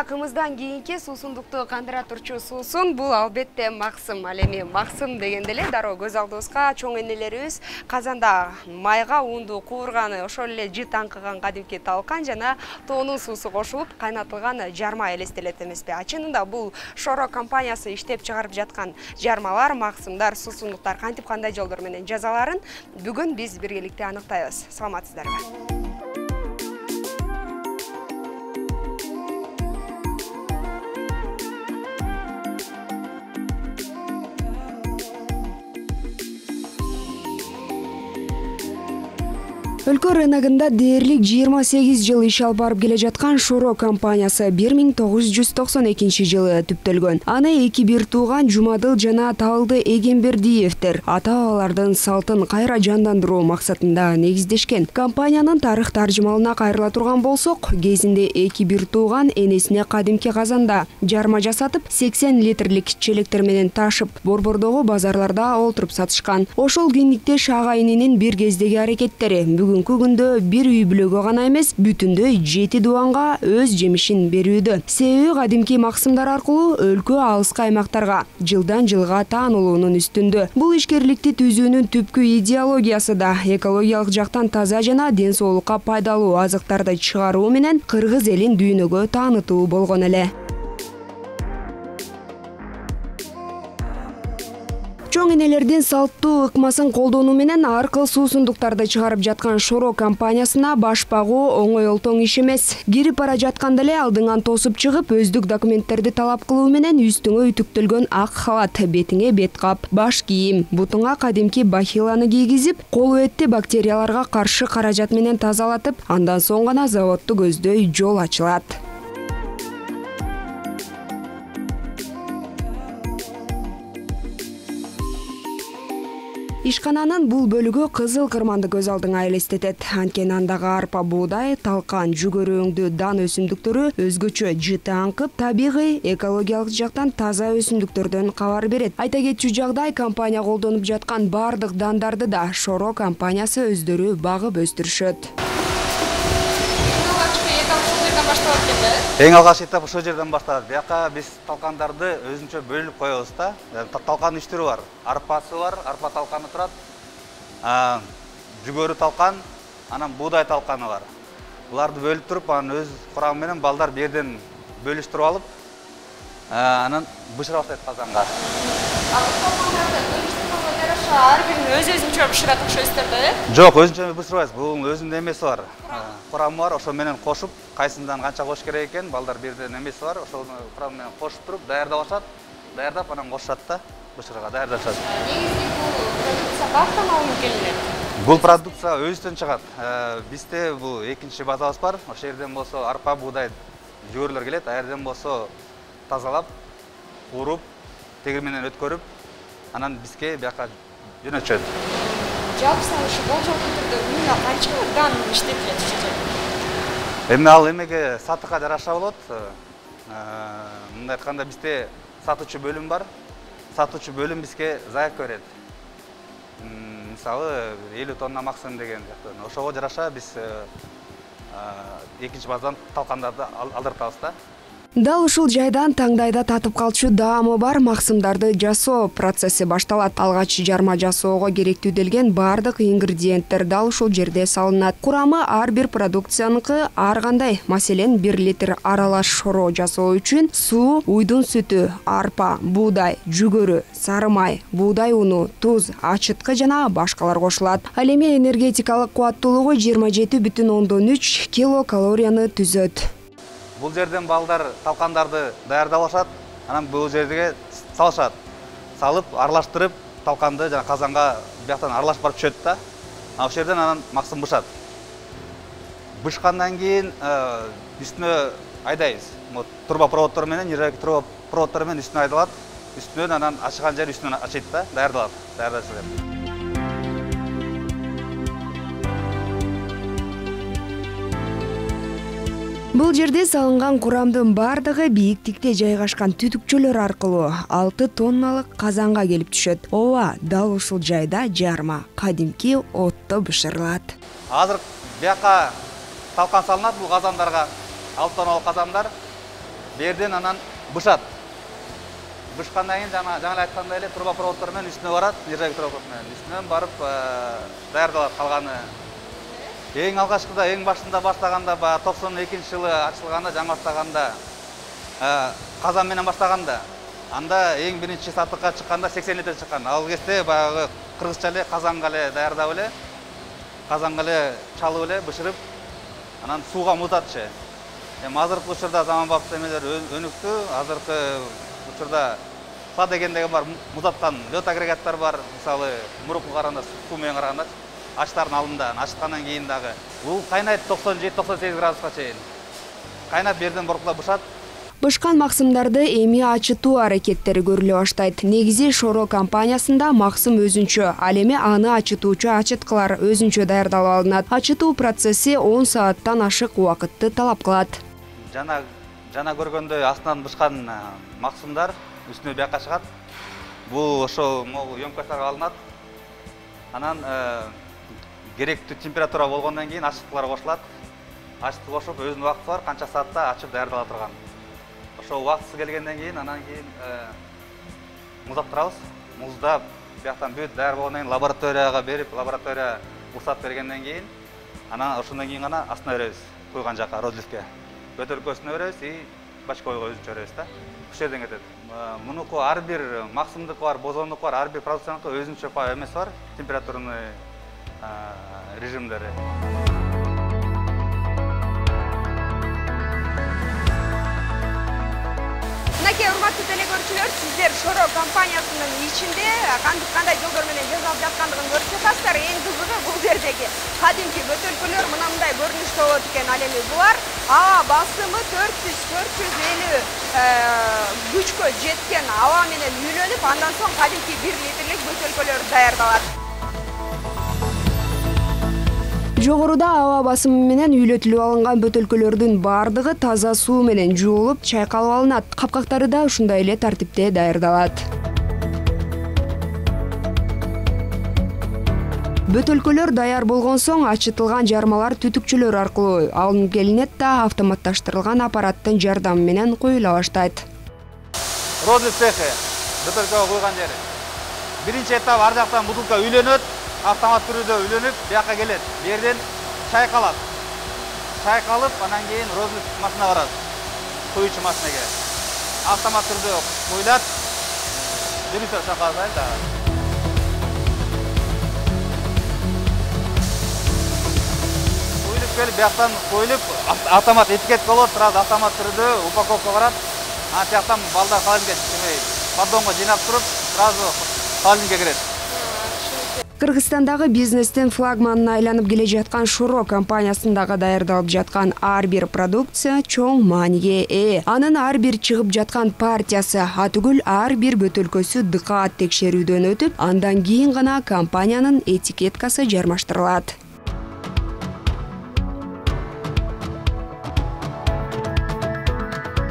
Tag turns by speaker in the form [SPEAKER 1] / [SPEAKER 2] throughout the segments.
[SPEAKER 1] Такымыздан кийинки суусундукту кандыра турчу суусун бул албетте максым. Ал эми максым дегенде эле дароо көз алдыбызга чоң энелерибиз казанда майга уунду куурганы, ошол эле жыт аңкыган кадимки талкан жана тоонун суусу кошулуп кайнатылган жарма элестелет эмеспи? Чынында бул Шоро компаниясы иштеп чыгарып жаткан жармалар, максымдар, суусундуктар кантип кандай жолдор менен жазаларын бүгүн биз биргеликте аныктайбыз. Саламатсыздарбы? Өлкө рыногунда дээрлик 28 жыл иш алып барып келе жаткан Шоро компаниясы 1992 жылы түптөлгөн. Аны эки бир тууган Жумадыл жана Табылды Эгембердиевдер ата-бабалардын салтын кайра жандандыруу максатында негиздешкен. Компаниянын тарых таржымалына кайрыла турган болсок, кезинде эки бир тууган энесине кадимки казанда жарма жасатып, 80 литрлик челектер менен ташып, борбордогу базарларда олтуруп сатышкан. Ошол кийиндикте ага-ининин бир кездеги аракеттери бүгүнкү күндө бир үй бүлөгө гана эмес, бүтүндөй 7 дубанга өз жемишин берүүдө. Себеби кадимки максымдар аркылуу өлкө алыскы аймактарга жылдан жылга таанылуунун үстүндө. Бул ишкерликти түзүүнүн түпкү идеологиясы да экологиялык жактан таза жана ден соолукка пайдалуу азыктарды чыгаруу менен кыргыз элин дүйнөгө таанытуу болгон эле. Чоң энелердин салттуу ыкмасын колдонуу менен ар кыл суусундуктарды чыгарып жаткан Шоро компаниясына баш багуу оңой олтоң иш эмес. Кирип бара жатканда эле алдыңан тосуп чыгып, өздүк документтерди талап кылуу менен үстүңө үтүктөлгөн ак халат, бетиңе бет кап, баш кийим, бутуңа кадимки бахиланы кийгизип, кол бетти бактерияларга каршы каражат менен тазалатып, андан соң гана заводду көздөй жол ачылат. Ишкананын бул бөлүгү кызыл кырманды көз алдыңа элестетет. Анткени андагы арпа, буудай, талкан, жүгөрү өңдүү дан өсүмдүктөрү өзгөчө жыты аңкып, табигый, экологиялык жактан таза өсүмдүктөрдөн кабар берет. Айта кетчү жагдай, компания колдонуп жаткан бардык дандарды да Шоро компаниясы өздөрү багып өстүрүшөт.
[SPEAKER 2] Эң алгачкы этап ошол жерден башталат. Бияка биз талкандарды өзүнчө бөлүп коебуз да. Талкан 3 түрү бар. Арпасы бар, арпа талканы турат. Жүгөрү талкан, анан буудай талканы бар. Буларды бөлүп туруп, анан өз курамы менен балдар бу жерден бөлүштүрүп алып, анан бышыра баштайт казанга.
[SPEAKER 1] Ар бирин өз-өзүнчө бышырат окшойсуздар да, э?
[SPEAKER 2] Жок, өзүнчө бышырбайбыз. Бул өзүнүн эмеси бар. Курамы бар, ошо менен кошуп, кайсындан канча кош керек экен, балдар бир жерден эмеси бар, ошол курамы менен кошуп туруп, даярдап ашат, даярдап анан кошушат да, бышырга даярдашат.
[SPEAKER 1] Негизи бул продукция бактан алынып келинет.
[SPEAKER 2] Бул продукция өзүнөн чыгат. Бизде бул экинчи базабыз бар. Ошол жерден болсо арпа, буудай жүгөрүлөр келет, а жерден болсо тазалап, кууруп, тегир менен өткөрүп, анан бизге бияка жөнөтүшөт.
[SPEAKER 1] Жалпы ушу болжолдуу түрдө күнүнө канча дан иштетилет ушул жерде?
[SPEAKER 2] Эми ал эмеге сатыкка жараша болот. Мындай айтканда бизде сатуучу бөлүм бар. Сатуучу бөлүм бизге заявка берет. Мисалы 50 тонна максым деген жактан. Ошого жараша биз экинчи базадан талкандарды алдыртабыз да.
[SPEAKER 1] Дал ушул жайдан таңдайда татып калчу даамы бар максымдарды жасоо процесси башталат. Алгач жарма жасоого керектүүделген бардык ингредиенттер дал ушул жерде салынат. Курамы ар бир продукцияныкы ар кандай. Маселен, 1 литр аралаш шоро жасоо үчүн суу, уйдун сүтү, арпа, буудай, жүгөрү, сары май, буудай уну, туз, ачыткы жана башкалар кошулат. Ал эми энергетикалык кубаттуулугу 27,3 килокалорияны түзөт.
[SPEAKER 2] Бул жерден балдар талкандарды даярдап алышат, анан бул жерге салышат. Салып, аралаштырып, талканды жана казанга бияктан аралашып барып түшөт да. Ошол жерден анан максым бышат. Бышкандан кийин үстүнө айдайбыз. Труба проводдор менен, нержавейка труба проводдор менен үстүнө айдалат. Үстүнөн анан ачыган жери үстүнөн ачыйт да, даярдалат. Даярдашат.
[SPEAKER 1] Бул жерде салынган курамдын бардыгы бийиктикте жайгашкан түтүкчөлөр аркылуу 6 тонналык казанга келип түшөт. Ооба, дал ушул жайда жарма кадимки отто бышырылат.
[SPEAKER 2] Азыр бияка талкан салынат бул казандарга. 6 тонналык казандар. Берден анан бышат. Бышкандан кийин жаңы айткандай эле трубопроводдор менен үстүнө барат, нержавый трубопровод менен. Үстүнөн барып даярдалат калганы. Эң алгачкыда, эң башында баштаганда, 92-жылы ачылганда, жаңы баштаганда, казан менен баштаганда, анда эң биринчи сатыкка чыкканда 80 литр чыккан. Ал кезде баягы кыргызча эле казанга эле даярдап эле, казанга эле чалып эле, бышырып, анан сууга муздатчы. Азыркы учурда заманбап эмелер өнүктү. Азыркы учурда фа дегендеги бар, муздаткан лёт агрегаттар бар. Мисалы, мурунку караганда суу менен караганда ачтардын алдында, ачыткандан кийин дагы бул кайнайт 97-98 градуска чейин. Кайнап берден боркула бышат.
[SPEAKER 1] Бышкан максымдарды эми ачытуу аракеттери көрүлө баштайт. Негизи Шоро компаниясында максым өзүнчө, ал эми аны ачытуучу ачыткылар өзүнчө даярдалып алынат. Ачытуу процесси 10 сааттан ашык убакытты талап кылат.
[SPEAKER 2] Жана көргөндөй астынан бышкан максымдар үстүнө бияка чыгат. Бул ошол емкосттарга алынат. Анан керектүү температура болгондон кийин ачыткылар кошулат. Ачытып кошуп, өзүнүн убакыты бар, канча саатта ачып даярдала турган. Ошол убактысы келгенден кийин анан кийин муздаттырабыз. Муздап, бияктан бүт даяр болгондон кийин лабораторияга берип, лаборатория уруксат бергенден кийин анан ошондон кийин гана астына беребиз, куйган жака розливке. Бөтөлкөсүнө беребиз и бачкойго өзүнчө беребиз да. Ушул жерден кетет. Мунуку ар бир максымдык бар, бозондук бар, ар бир продукцияныкы өзүнчө эмеси бар, температурный режимдери.
[SPEAKER 1] Мынакей урматтуу телекөрүүчүлөр, сиздер Шоро компаниясынын ичинде кандай жолдор менен жасалып жаткандыгын көрүп жатасыздар. Эң кызыгы бул жердеги кадимки бөтөлкөлөр мындай көрүнүштө болот экен. Ал эми булар басымы 400-450 күчкө жеткен аба менен үйлөнүп, андан соң кадимки 1 литрлик бөтөлкөлөр даярдалат. Жогоруда аба басымы менен үйлөтүлүп алынган бөтөлкөлөрдүн бардыгы таза суу менен жуулуп, чайкалып алынат. Капкактары да ушундай эле тартипте даярдалат. Бөтөлкөлөр даяр болгон соң ачытылган жармалар түтүкчөлөр аркылуу алынып келинет да автоматташтырылган аппараттын жардамы менен куюла баштайт.
[SPEAKER 2] Розлив цехи бөтөлкөгө куйган жери. Биринчи этап ар жактан бутылка үйлөнөт. Автомат түрүдө үйлөнүп, бияка келет. Берден чайкалат. Чайкалып, анан кийин розлив машина барат. Куюучу машинеге. Автомат түрдө куюлат. Директор шакалат да. Куюлуп келип, бияктан коюлуп, автомат этикет болот, сразу автомат түрдө упаковка барат. Анан тияктан балдар холодильникке поддонго жыйнап туруп, сразу холодильникке кирет.
[SPEAKER 1] Кыргызстандагы бизнестин флагманына айланып келе жаткан Шоро компаниясындагы даярдалып жаткан ар бир продукция чоң мааниге ээ. Анын ар бир чыгып жаткан партиясы, атүгүл ар бир бөтөлкөсү дыкаат текшерүүдөн өтүп, андан кийин гана компаниянын этикеткасы жармаштырылат.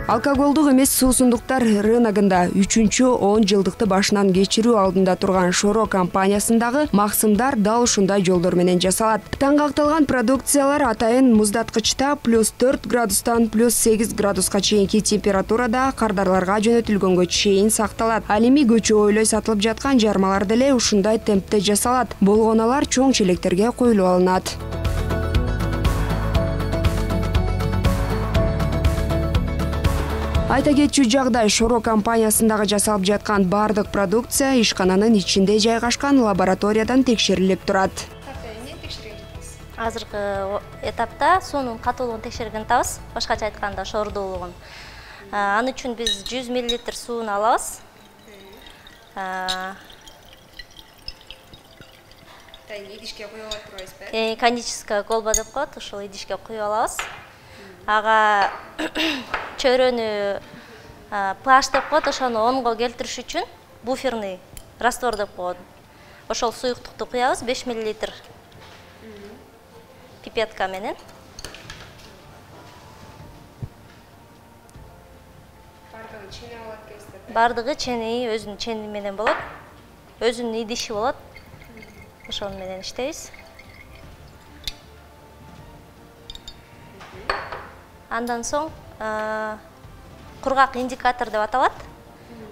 [SPEAKER 1] Алкоголдук эмес суусундуктар рыногунда 3-10 жылдыкты башынан кечирүү алдында турган Шоро компаниясындагы максымдар дал ушундай жолдор менен жасалат. Таңгакталган продукциялар атайын муздаткычта +4 градустан +8 градуска чейинки температурада кардарларга жөнөтүлгөнгө чейин сакталат. Ал эми көчө бойлой сатылып жаткан жармалар деле ушундай темпте жасалат. Болгоналар чоң челектерге коюлуп алынат. Айта кетчү жагдай, Шоро компаниясындагы жасалып жаткан бардык продукция ишкананын ичинде жайгашкан лабораториядан текшерилип турат. Эмне текшерген жатасыз?
[SPEAKER 3] Азыркы этапта суунун катуулугун текшерген атабыз, башкача айтканда шордуулугун. Аны үчүн биз 100 мл сууну алабыз.
[SPEAKER 1] Идишке куюп алып турабызбы?
[SPEAKER 3] Коническая колба деп коет, ошол идишке куюп алабыз. Ага чөйрөнү pH деп коет, ошону 10го келтириш үчүн буферный раствор деп коет. Ошол суюктукту куябыз 5 мл пипетка менен.
[SPEAKER 1] Бардыгы чене болот дейсиз?
[SPEAKER 3] Бардыгы ченеи өзүнүн чени менен болот. Өзүнүн идиши болот. Ошол менен иштейбиз. Андан соң кургак индикатор деп аталат.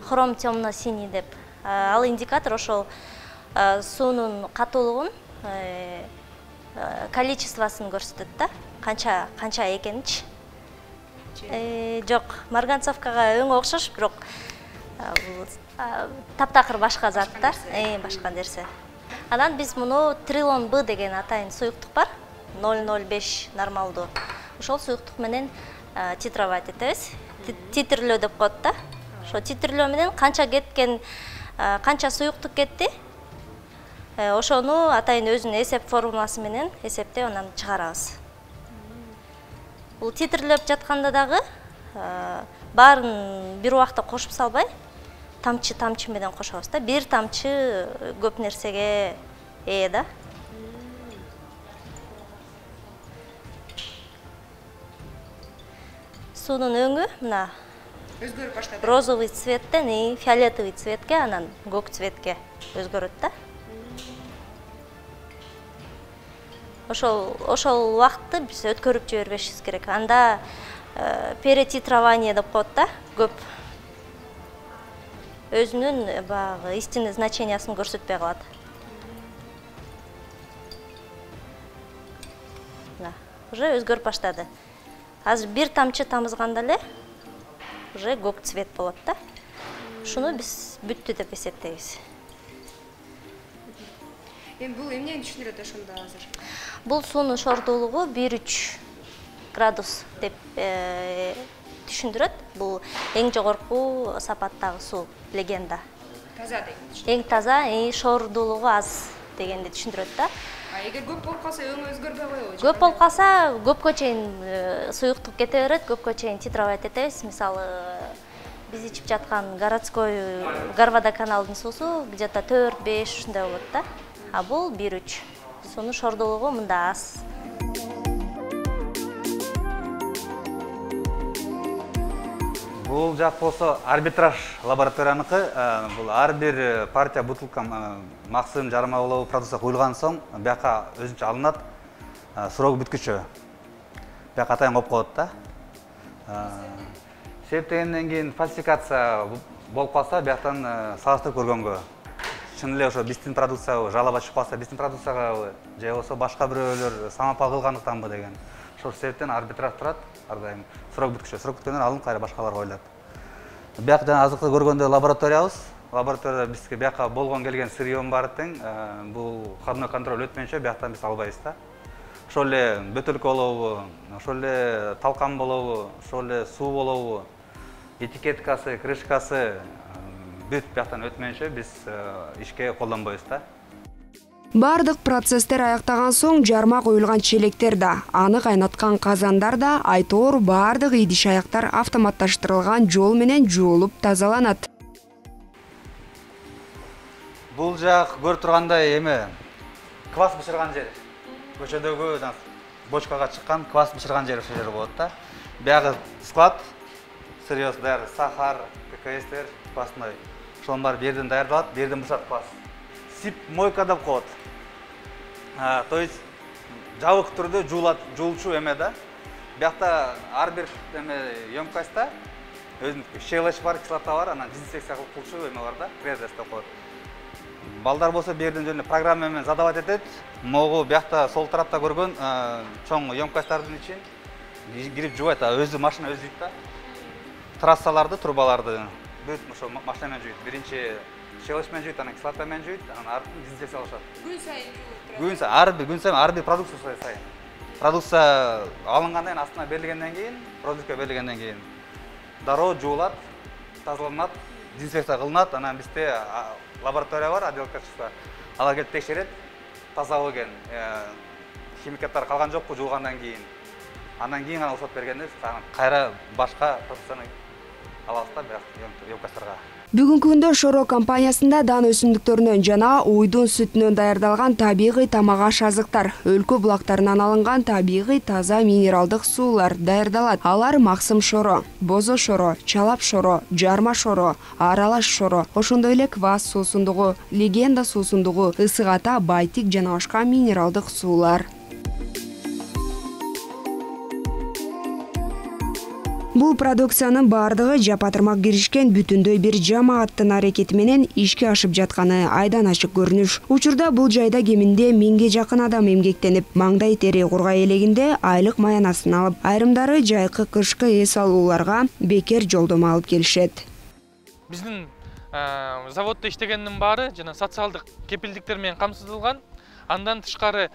[SPEAKER 3] Хром темно-синий деп. Ал индикатор ошол суунун катуулугун, количествосын көрсөтөт да. Канча экеничи. Жок, марганцовкага өңү окшош, бирок таптакыр башка зат да, башка нерсе. Анан биз муну Трилон Б деген атайын суюктук бар. 005 нормалдуу. Ошол суюктук менен титровать этебиз. Титрлөө деп коет да. Ошо титрлөө менен канча кеткен, канча суюктук кетти, ошону атайын өзүнүн эсеп формуласы менен эсептеп анан чыгарабыз. Бул титрлеп жатканда дагы баарын бир убакта кошуп салбай, тамчы менен кошобуз да. Бир тамчы көп нерсеге ээ да. Суунун өңү мына өзгөрүп баштады. Розовый цветтен фиолетовый цветке, анан көк цветке өзгөрөт да. Ошол убакытты биз өткөрүп жибербешибиз керек. Анда перетитрование деп коет да, көп өзүнүн баягы истинный значениясын көрсөтпөй калат. Уже өзгөрүп баштады. Азыр бир тамчы тамызганда эле уже көк цвет болот да. Ушуну биз бүттү деп эсептейбиз.
[SPEAKER 1] Бул эмнени түшүндүрөт ошондо азыр?
[SPEAKER 3] Бул суунун шордуулугу 1-3 градус деп түшүндүрөт. Бул эң жогорку сапаттагы суу, легенда.
[SPEAKER 1] Таза деген.
[SPEAKER 3] Эң таза, шордуулугу аз дегенди түшүндүрөт да.
[SPEAKER 1] Эгер көп болуп калса өңү өзгөрбөй коебу?
[SPEAKER 3] Көп болуп калса, көпкө чейин суюктук кете берет, көпкө чейин титровать этебиз. Мисалы, биз ичип жаткан городской Гарвада каналдын суусу где-то 4-5 ушундай болот да. А бул 1-3. Суунун шордуулугу мында аз.
[SPEAKER 2] Бул жак болсо арбитраж лабораторияныкы. Бул ар бир партия бутылка максым жарма болобу продукция куюлган соң бияка өзүнчө алынат, срок бүткүчө. Бияка атайын коюп коет да. Септегенден кийин фальсификация болуп калса, бияктан салыштырып көргөнгө. Чын эле ошо биздин продукциябы жалаба чыгып калса, биздин продукциягабы же болбосо башка бирөөлөр самопал кылгандыктанбы деген. Ошол себептен арбитраж турат, ар дайым срок бүткүчө. Срок бүткөндөн алынып кайра башкалар коюлат. Бияк жана азыркы көргөндө лабораториябыз. Лабораторияда бизге бияка болгон келген сырьём бар тең. Бул входной контроль өтмөйүнчө бияктан биз албайбыз да. Ошол эле бөтөлкө болобу, ошол эле талкан болобу, ошол эле суу болобу, этикеткасы, крышкасы бүт бияктан өтмөйүнчө биз ишке колдонбойбуз да.
[SPEAKER 1] Бардык процесстер аяктаган соң жарма коюлган челектер да, аны кайнаткан казандар да айтоор бардык идиш-аяктар автоматташтырылган жол менен жуулуп тазаланат.
[SPEAKER 2] Бул жак көрүп тургандай эме квас бышырган жер. Көчөдөгү бочкага чыккан квас бышырган жер ошол жер болот да. Биягы склад, сырьёс даяр, сахар, ККСтер, квасной. Ошонун баары берден даярдалат, берден бышат квас. Сип мойка деп коет. То есть жабык түрдө жуулчу эме да. Биякта ар бир эме емкостта өзүнүн щелочь бар, кислота бар, анан дезинфекция кылчу эме бар да, презес деп коет. Балдар болсо берден жөн программа менен задавать этет. Могу биякта сол тарапта көргөн чоң емкосттардын ичин кирип жубайт, өзү машина өзү жуйт да. Трассаларды, трубаларды бүт ошо машина менен жуйт. Биринчи щелочь менен жуйт, анан кислота менен жуйт, анан артын дезинфекциялашат. Күн сайын жууп турат. Күн сайын ар бир продукция сайын. Продукция алынгандан кийин, астына берилгенден кийин, продуктка берилгенден кийин дароо жуулат, тазаланат, дезинфекция кылынат. Анан бизде лаборатория бар, отдел качества. Алар келип текшерет, таза экен, химикаттар калган жокпу жуулгандан кийин. Андан кийин гана уруксат бергенде кайра башка продукцияны алабыз да емкосттарга.
[SPEAKER 1] Бүгүнкү күндө Шоро компаниясында дан өсүмдүктөрүнөн жана уйдун сүтүнөн даярдалган табигый тамак аш азыктар, өлкө булактарынан алынган табигый таза минералдык суулар даярдалат. Алар Максым Шоро, Бозо Шоро, Чалап Шоро, Жарма Шоро, Аралаш Шоро, ошондой эле квас суусундугу, легенда суусундугу, ысык ата, байтик жана башка минералдык суулар. Бул продукциянын бардыгы жапатырмак киришкен бүтүндөй бир жамааттын аракети менен ишке ашып жатканы айдан ачык көрүнүш. Учурда бул жайда кеминде 1000ге жакын адам эмгектенип, маңдай тери кургай элегинде айлык маянасын алып, айрымдары жайкы кышкы эс алууларга бекер жолдомо алып келишет.
[SPEAKER 4] Биздин заводдо иштегендин баары жана социалдык кепилдиктер менен камсыздалган. Андан тышкары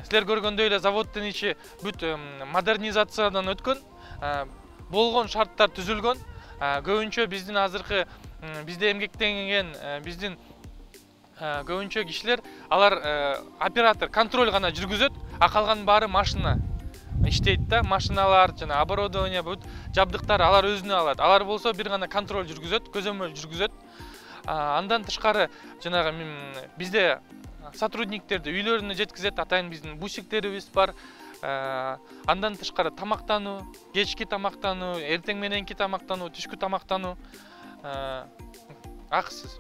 [SPEAKER 4] силер көргөндөй эле заводдун ичи бүт модернизациядан өткөн. Болгон шарттар түзүлгөн. Көбүнчө биздин азыркы бизде эмгектенген биздин көбүнчө кишилер алар оператор контроль гана жүргүзөт, а калган баары машина иштейт да. Машиналар жана оборудование бүт жабдыктар алар өзүнө алат. Алар болсо бир гана контроль жүргүзөт, көзөмөл жүргүзөт. Андан тышкары жанагы бизде сотрудниктерди үйлөрүнө жеткизет, атайын биздин бусиктерибиз бар. Андан тышкары тамактануу, кечки тамактануу, эртең мененки тамактануу, түшкү тамактануу акысыз.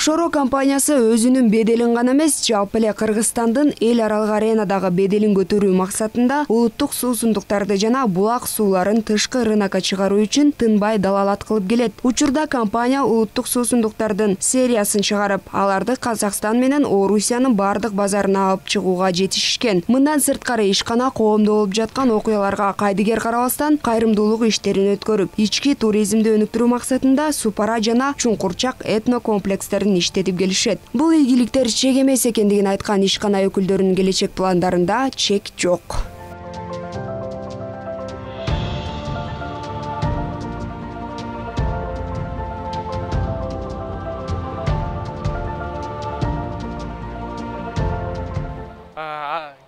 [SPEAKER 1] Шоро компаниясы өзүнүн беделин гана эмес, жалпы эле Кыргызстандын эл аралык аренадагы беделин көтөрүү максатында улуттук суусундуктарды жана булак сууларын тышкы рынокко чыгаруу үчүн тынбай далалат кылып келет. Учурда компания улуттук суусундуктардын сериясын чыгарып, аларды Казакстан менен Орусиянын бардык базарына алып чыгууга жетишишкен. Мындан сырткары ишкана коомдо болуп жаткан окуяларга кайдыгер карабастан кайрымдуулук иштерин өткөрүп, ички туризмди өнүктүрүү максатында Супара жана Чуңкурчак этно комплекстерин иштетип келишет. Бул ийгиликтер чек эмес экендигин айткан ишкана өкүлдөрүнүн келечек пландарында чек жок.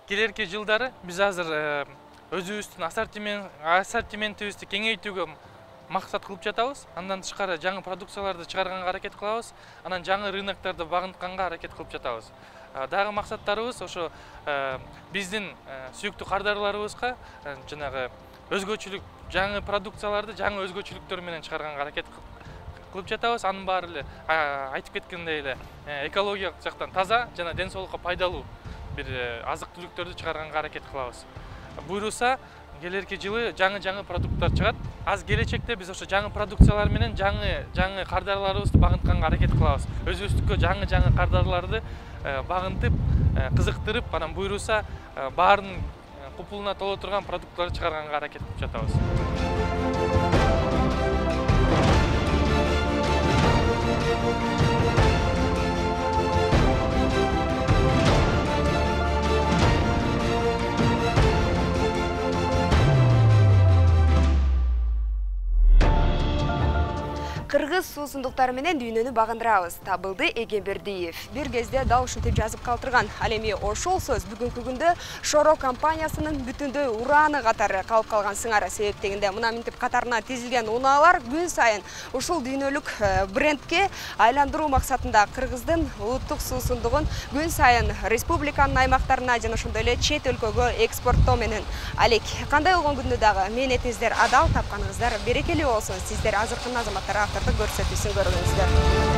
[SPEAKER 4] Келерки жылдары биз азыр өзүбүздүн ассортиментибизди кеңейтүүгө максат кылып жатабыз. Андан тышкары жаңы продукцияларды чыгарганга аракет кылабыз. Анан жаңы рыноктарды багынтканга аракет кылып жатабыз. Дагы максаттарыбыз ошо биздин сүйүктүү кардарларыбызга жанагы өзгөчөлүк жаңы продукцияларды жаңы өзгөчөлүктөр менен чыгарганга аракет кылып жатабыз. Анын баары эле айтып кеткендей эле экологиялык жактан таза жана ден соолукка пайдалуу бир азык-түлүктөрдү чыгарганга аракет кылабыз. Буйруса келерки жылы жаңы продукттар чыгат. Аз келечекте биз ошо жаңы продукциялар менен жаңы кардарларыбызды багынтканга аракет кылабыз. Өзүбүздүккө жаңы кардарларды багынтып, кызыктырып, анан буйруса баарын купулуна толо турган продукттарды чыгарганга аракет кылып жатабыз.
[SPEAKER 1] Кыргыз суусундуктары менен дүйнөнү багындырабыз. Табылды Эгембердиев. Бир кезде дал ушинтип жазып калтырган. Ал эми ошол сөз бүгүнкү күндө Шоро компаниясынын бүтүндөй урааны катары калып калган сыңары. Себептегинде мына минтип катарына тизилген унаалар күн сайын ушул дүйнөлүк брендке айландыруу максатында Кыргыздын улуттук суусундугун күн сайын республиканын аймактарына жана ошондой эле чет өлкөгө экспорттоо менен алек. Кандай болгон күндө дагы мээнетиңиздер адал, тапканыңыздар берекелүү болсун. Сиздер азыркы азаматтар автордук көрсөтүүсүн көрүңүздөр.